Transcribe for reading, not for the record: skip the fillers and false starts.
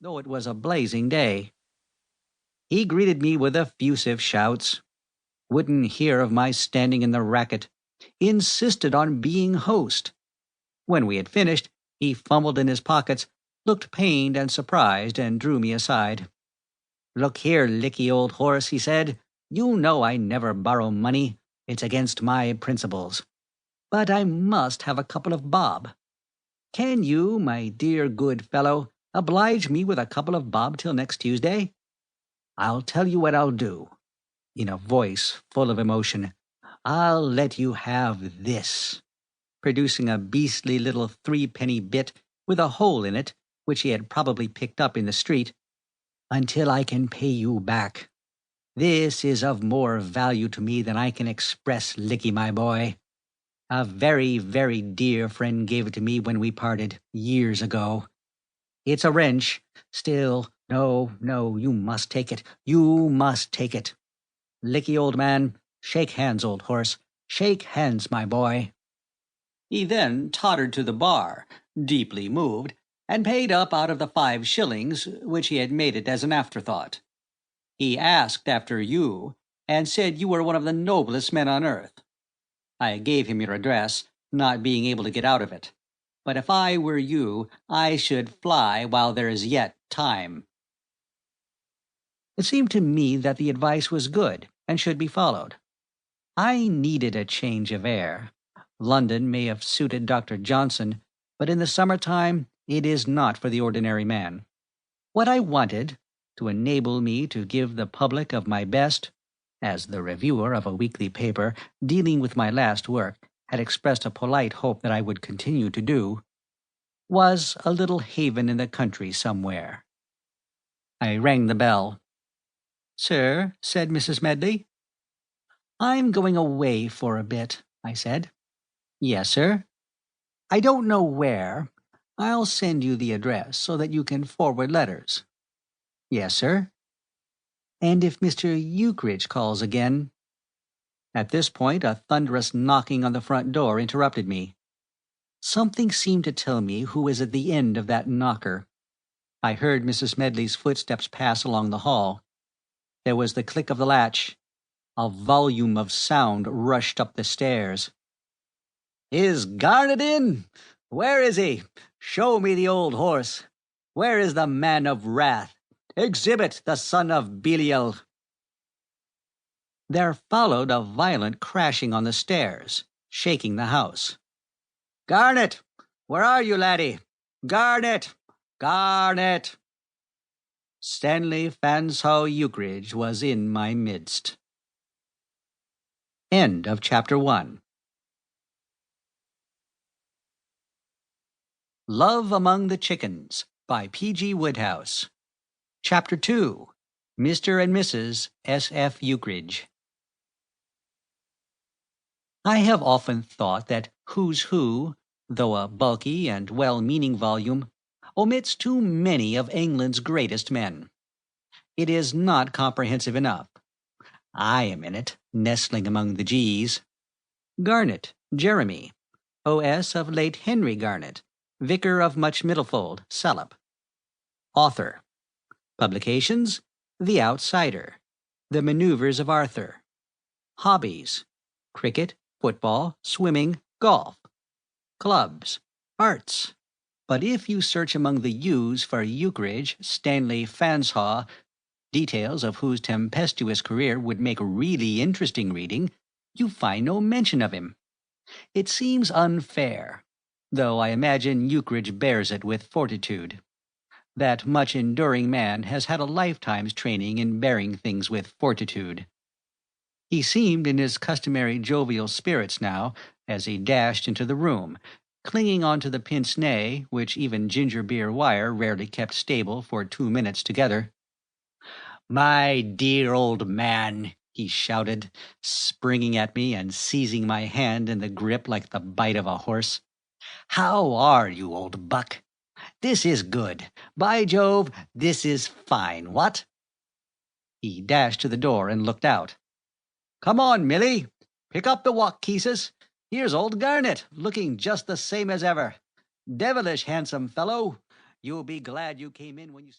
though it was a blazing day. He greeted me with effusive shouts, wouldn't hear of my standing in the racket, insisted on being host. When we had finished, he fumbled in his pockets, looked pained and surprised, and drew me aside. "Look here, licky old horse," he said. "You know I never borrow money. It's against my principles. But I must have a couple of bob. Can you, my dear good fellow, oblige me with a couple of bob till next Tuesday? I'll tell you what I'll do," in a voice full of emotion. "I'll let you have this," producing a beastly little threepenny bit with a hole in it, which he had probably picked up in the street, "until I can pay you back. This is of more value to me than I can express, Licky, my boy. A very, very dear friend gave it to me when we parted, years ago. It's a wrench. Still, no, you must take it. You must take it. Licky, old man, shake hands, old horse. Shake hands, my boy." He then tottered to the bar, deeply moved, and paid up out of the 5 shillings, which he had made it as an afterthought. He asked after you, and said you were one of the noblest men on earth. I gave him your address, not being able to get out of it. But if I were you, I should fly while there is yet time. It seemed to me that the advice was good and should be followed. I needed a change of air. London may have suited Dr. Johnson, but in the summer-time it is not for the ordinary man. What I wanted, to enable me to give the public of my best, as the reviewer of a weekly paper dealing with my last work had expressed a polite hope that I would continue to do, was a little haven in the country somewhere. I rang the bell. "Sir," said Mrs. Medley. "I'm going away for a bit," I said. "Yes, sir." "I don't know where. I'll send you the address so that you can forward letters." "Yes, sir." "And if Mr. Ukridge calls again—" At this point, a thunderous knocking on the front door interrupted me. Something seemed to tell me who was at the end of that knocker. I heard Mrs. Medley's footsteps pass along the hall. There was the click of the latch. A volume of sound rushed up the stairs. "Is Garnet in? Where is he? Show me the old horse. Where is the man of wrath? Exhibit the son of Belial." There followed a violent crashing on the stairs, shaking the house. "Garnet! Where are you, laddie? Garnet! Garnet!" Stanley Fanshawe Ukridge was in my midst. End of Chapter 1. Love Among the Chickens by P.G. Wodehouse. Chapter 2. Mr. and Mrs. S.F. Ukridge. I have often thought that Who's Who, though a bulky and well-meaning volume, omits too many of England's greatest men. It is not comprehensive enough. I am in it, nestling among the G's. Garnet, Jeremy, O.S. of late Henry Garnet, Vicar of Much Middlefold, Salop. Author. Publications: The Outsider, The Manoeuvres of Arthur. Hobbies: cricket, football, swimming, golf. Clubs, arts. But if you search among the U's for Ukridge, Stanley Fanshawe, details of whose tempestuous career would make really interesting reading, you find no mention of him. It seems unfair, though I imagine Ukridge bears it with fortitude. That much-enduring man has had a lifetime's training in bearing things with fortitude. He seemed in his customary jovial spirits now, as he dashed into the room, clinging on to the pince-nez, which even ginger-beer wire rarely kept stable for 2 minutes together. "My dear old man," he shouted, springing at me and seizing my hand in the grip like the bite of a horse. "How are you, old buck? This is good. By Jove, this is fine, what?" He dashed to the door and looked out. "Come on, Milly. Pick up the walk-pieces. Here's old Garnet, looking just the same as ever. Devilish handsome fellow. You'll be glad you came in when you see..."